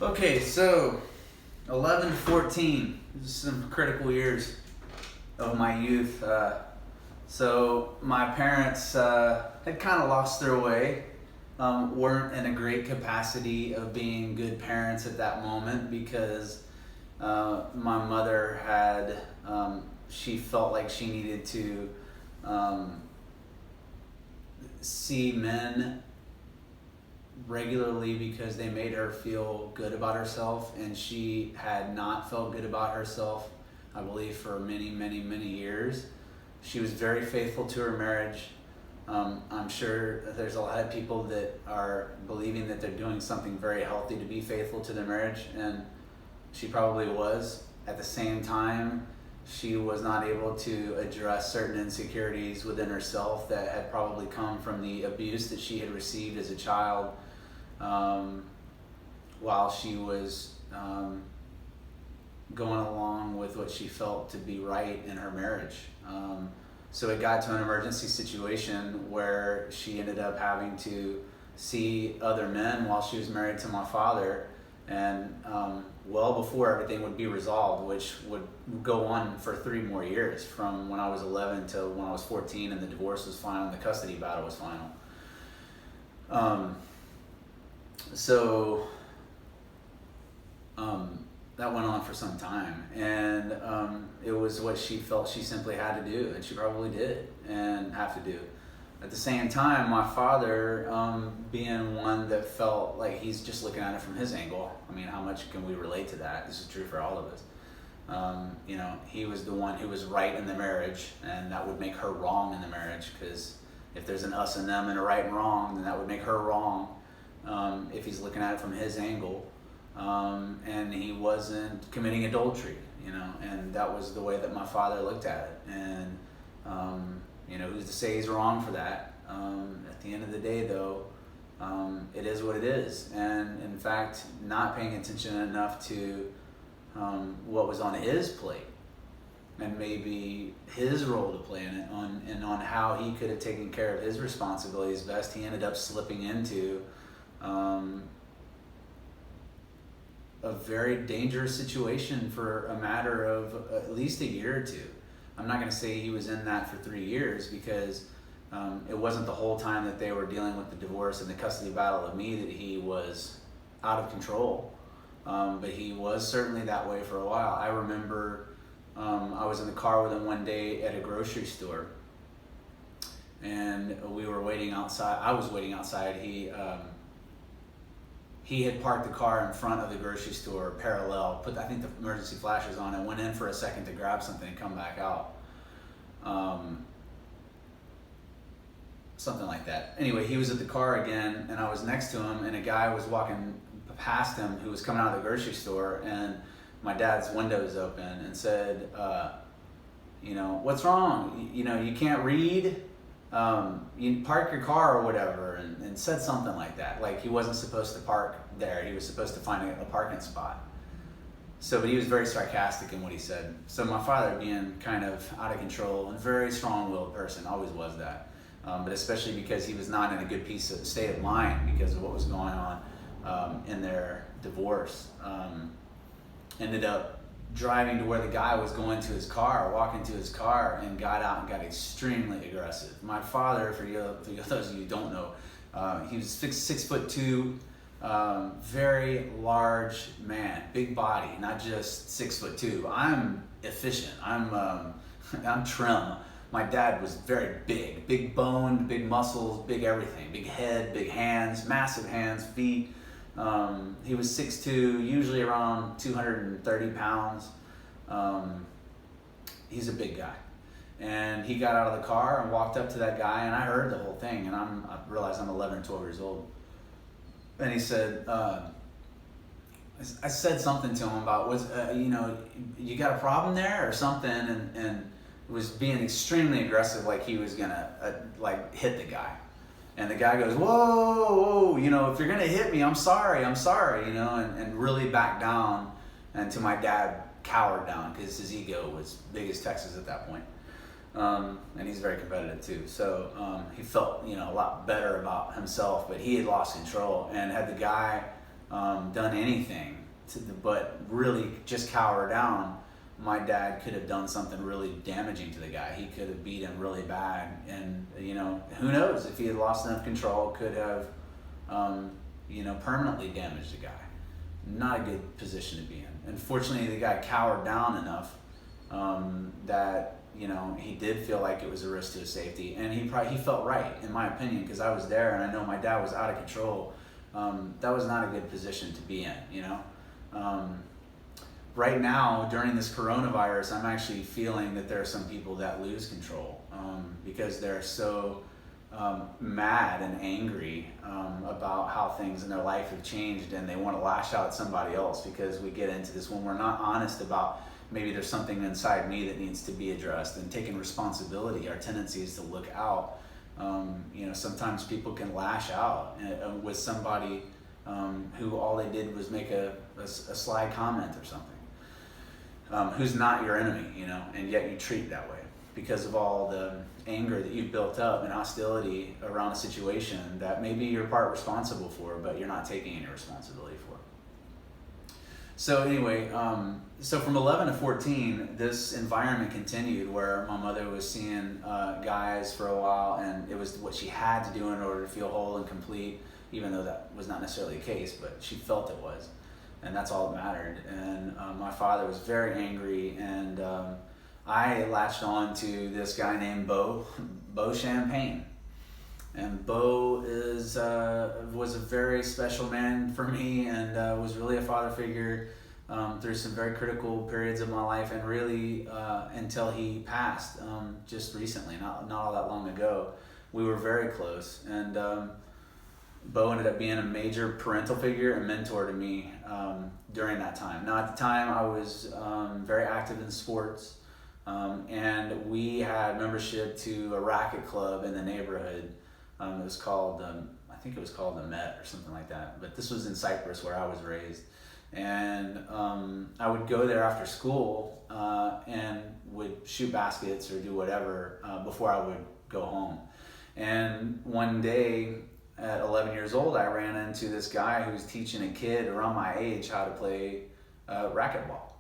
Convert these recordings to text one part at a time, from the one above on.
Okay, so 11 to 14, this is some critical years of my youth. So my parents had kind of lost their way, weren't in a great capacity of being good parents at that moment because my mother had, she felt like she needed to um, see men regularly because they made her feel good about herself, and she had not felt good about herself, I believe, for many, many, many years. She was very faithful to her marriage. I'm sure there's a lot of people that are believing that they're doing something very healthy to be faithful to their marriage, and she probably was. At the same time, she was not able to address certain insecurities within herself that had probably come from the abuse that she had received as a child, um, while she was going along with what she felt to be right in her marriage. So it got to an emergency situation where she ended up having to see other men while she was married to my father, and well before everything would be resolved, which would go on for 3 more years, from when I was 11 to when I was 14, and the divorce was final and the custody battle was final. Um, so that went on for some time, and it was what she felt she simply had to do, and she probably did and have to do. At the same time, my father, being one that felt like he's just looking at it from his angle. I mean, how much can we relate to that? This is true for all of us. He was the one who was right in the marriage, and that would make her wrong in the marriage, because if there's an us and them and a right and wrong, then that would make her wrong, if he's looking at it from his angle. And he wasn't committing adultery, and that was the way that my father looked at it. And, who's to say he's wrong for that? At the end of the day, though, it is what it is. And in fact, not paying attention enough to what was on his plate, and maybe his role to play in it, on how he could have taken care of his responsibilities best, he ended up slipping into a very dangerous situation for a matter of at least a year or two. I'm not going to say he was in that for 3 years, because it wasn't the whole time that they were dealing with the divorce and the custody battle of me that he was out of control. But he was certainly that way for a while. I remember I was in the car with him one day at a grocery store, and we were waiting outside. I was waiting outside. He had parked the car in front of the grocery store parallel, put, I think, the emergency flashers on, and went in for a second to grab something and come back out. Something like that. Anyway, he was at the car again, and I was next to him, and a guy was walking past him who was coming out of the grocery store, and my dad's window was open, and said, what's wrong? You can't read? You park your car or whatever, and said something like that. Like he wasn't supposed to park there. He was supposed to find a parking spot. But he was very sarcastic in what he said. So my father, being kind of out of control and very strong-willed person, always was that. But especially because he was not in a good state of mind because of what was going on in their divorce. Ended up driving to where the guy was going to his car, walking to his car, and got out and got extremely aggressive. My father, for those of you who don't know, he was 6'2", very large man, big body, not just 6'2". I'm efficient. I'm trim. My dad was very big boned, big muscles, big everything, big head, big hands, massive hands, feet. He was 6'2", usually around 230 pounds. He's a big guy. And he got out of the car and walked up to that guy, and I heard the whole thing, and I realized I'm 11 or 12 years old. And he said, I said something to him about, you got a problem there or something, and was being extremely aggressive, like he was gonna hit the guy. And the guy goes, whoa, if you're gonna hit me, I'm sorry, and really backed down. And to my dad, cowered down, because his ego was big as Texas at that point. And he's very competitive too. So he felt, a lot better about himself, but he had lost control and had the guy done anything but really just cower down, my dad could have done something really damaging to the guy. He could have beat him really bad, and who knows, if he had lost enough control, could have permanently damaged the guy. Not a good position to be in. Unfortunately, the guy cowered down enough that he did feel like it was a risk to his safety, and he felt right, in my opinion, because I was there and I know my dad was out of control. That was not a good position to be in. Right now, during this coronavirus, I'm actually feeling that there are some people that lose control because they're so mad and angry about how things in their life have changed, and they want to lash out at somebody else, because we get into this when we're not honest about maybe there's something inside me that needs to be addressed, and taking responsibility. Our tendency is to look out. Sometimes people can lash out with somebody who all they did was make a sly comment or something, who's not your enemy, and yet you treat that way because of all the anger that you've built up and hostility around a situation that maybe you're part responsible for, but you're not taking any responsibility for. So anyway, so from 11 to 14, this environment continued where my mother was seeing guys for a while, and it was what she had to do in order to feel whole and complete, even though that was not necessarily the case, but she felt it was, and that's all that mattered. And my father was very angry, and I latched on to this guy named Bo Champagne. And Bo was a very special man for me, and was really a father figure through some very critical periods of my life, and really until he passed just recently, not all that long ago. We were very close, and Bo ended up being a major parental figure and mentor to me during that time. Now, at the time, I was very active in sports, and we had membership to a racket club in the neighborhood. It was called, I think it was called the Met or something like that. But this was in Cypress, where I was raised. And I would go there after school and would shoot baskets or do whatever before I would go home. And one day at 11 years old, I ran into this guy who was teaching a kid around my age how to play racquetball.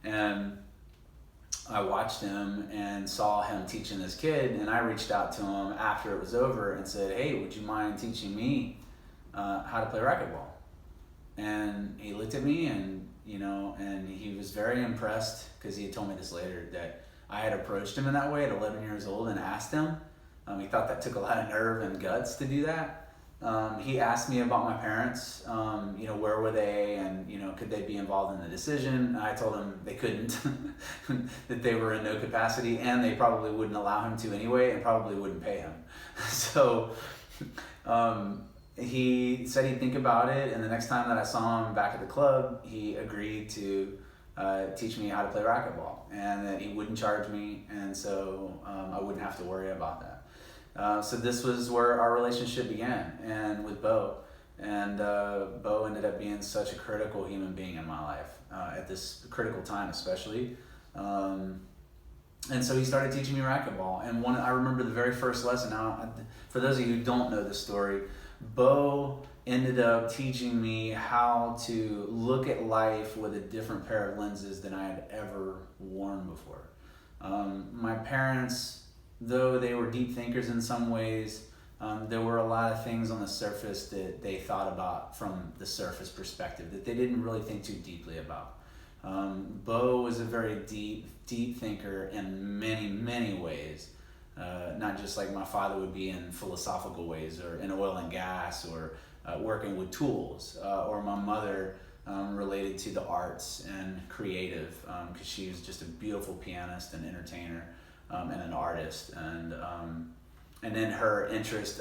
And I watched him and saw him teaching this kid, and I reached out to him after it was over and said, "Hey, would you mind teaching me how to play racquetball?" And he looked at me, and and he was very impressed, because he had told me this later, that I had approached him in that way at 11 years old and asked him. He thought that took a lot of nerve and guts to do that. He asked me about my parents, where were they, and could they be involved in the decision. I told him they couldn't, that they were in no capacity, and they probably wouldn't allow him to anyway, and probably wouldn't pay him. So he said he'd think about it, and the next time that I saw him back at the club, he agreed to teach me how to play racquetball, and that he wouldn't charge me, and so I wouldn't have to worry about that. So this was where our relationship began, and with Bo. And Bo ended up being such a critical human being in my life at this critical time, especially. And so he started teaching me racquetball. And I remember the very first lesson. Now, for those of you who don't know the story, Bo ended up teaching me how to look at life with a different pair of lenses than I had ever worn before. My parents, though they were deep thinkers in some ways, there were a lot of things on the surface that they thought about from the surface perspective that they didn't really think too deeply about. Bo was a very deep thinker in many, many ways, not just like my father would be in philosophical ways, or in oil and gas, or working with tools, or my mother related to the arts and creative, because she was just a beautiful pianist and entertainer. And an artist, and then her interest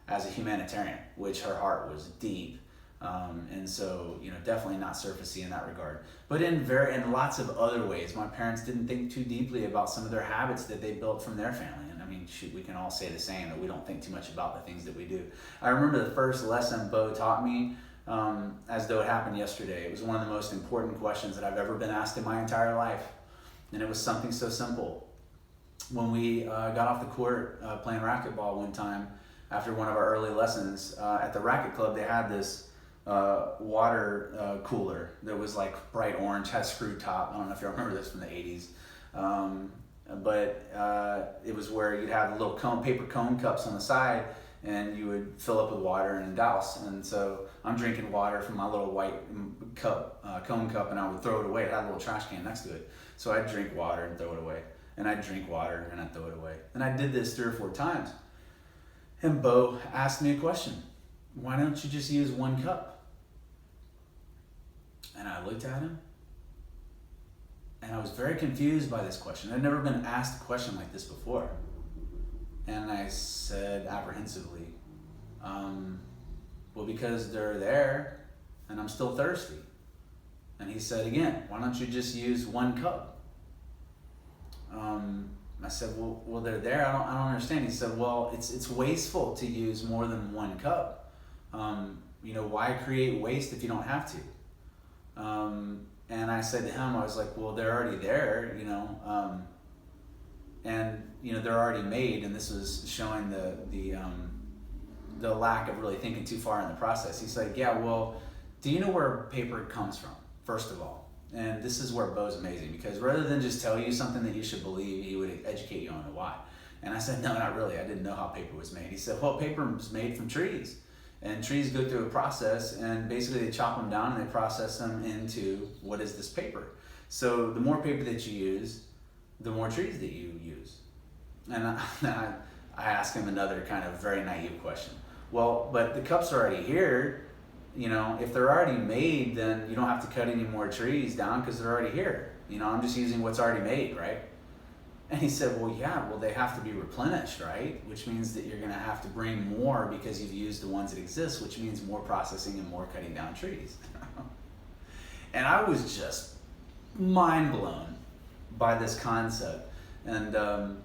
as a humanitarian, which her heart was deep, and so definitely not surfacey in that regard. But in lots of other ways, my parents didn't think too deeply about some of their habits that they built from their family. And I mean, shoot, we can all say the same, that we don't think too much about the things that we do. I remember the first lesson Bo taught me as though it happened yesterday. It was one of the most important questions that I've ever been asked in my entire life, and it was something so simple. When we got off the court playing racquetball one time, after one of our early lessons at the racket club, they had this water cooler that was like bright orange, had a screw top. I don't know if you remember this from the 80s. But it was where you'd have little paper cone cups on the side, and you would fill up with water and douse. And so I'm drinking water from my little white cup, cone cup, and I would throw it away. It had a little trash can next to it. So I'd drink water and throw it away. And I'd drink water and I'd throw it away. And I did this 3 or 4 times. And Bo asked me a question. Why don't you just use 1 cup? And I looked at him, and I was very confused by this question. I'd never been asked a question like this before. And I said apprehensively, well, because they're there and I'm still thirsty. And he said again, why don't you just use 1 cup? I said, well, they're there. I don't understand. He said, well, it's wasteful to use more than 1 cup. Why create waste if you don't have to? And I said to him, I was like, well, they're already there, and they're already made. And this was showing the lack of really thinking too far in the process. He's like, yeah, well, do you know where paper comes from, first of all? And this is where Bo's amazing, because rather than just tell you something that you should believe, he would educate you on the why. And I said, no, not really. I didn't know how paper was made. He said, well, paper is made from trees. And trees go through a process, and basically they chop them down and they process them into what is this paper. So the more paper that you use, the more trees that you use. And I asked him another kind of very naive question. Well, but the cups are already here. If they're already made, then you don't have to cut any more trees down because they're already here. I'm just using what's already made, right? And he said, well, yeah, they have to be replenished, right? Which means that you're going to have to bring more because you've used the ones that exist, which means more processing and more cutting down trees. And I was just mind blown by this concept. And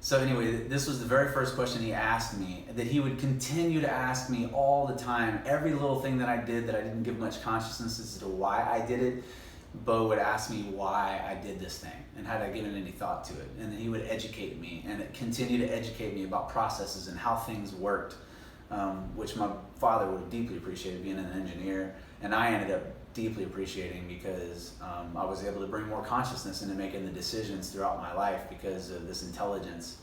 so anyway, this was the very first question he asked me, that he would continue to ask me all the time. Every little thing that I did that I didn't give much consciousness as to why I did it, Bo would ask me why I did this thing and had I given any thought to it. And then he would educate me and continue to educate me about processes and how things worked, which my father would have deeply appreciated, being an engineer. And I ended up deeply appreciating because I was able to bring more consciousness into making the decisions throughout my life because of this intelligence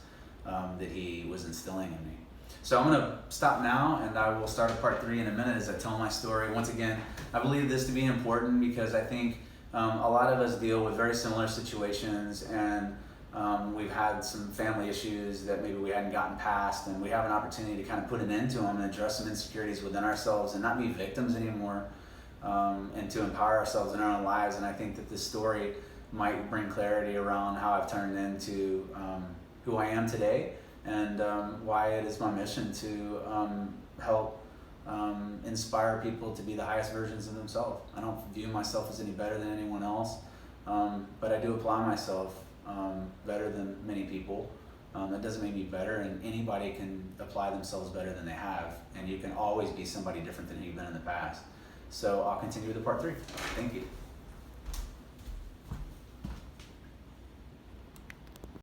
that he was instilling in me. So I'm going to stop now, and I will start part 3 in a minute as I tell my story. Once again, I believe this to be important because I think a lot of us deal with very similar situations, and we've had some family issues that maybe we hadn't gotten past, and we have an opportunity to kind of put an end to them and address some insecurities within ourselves and not be victims anymore, and to empower ourselves in our own lives. And I think that this story might bring clarity around how I've turned into who I am today, and why it is my mission to help inspire people to be the highest versions of themselves. I don't view myself as any better than anyone else, but I do apply myself better than many people. That doesn't make me better, and anybody can apply themselves better than they have, and you can always be somebody different than you've been in the past. So I'll continue with the part 3. Thank you.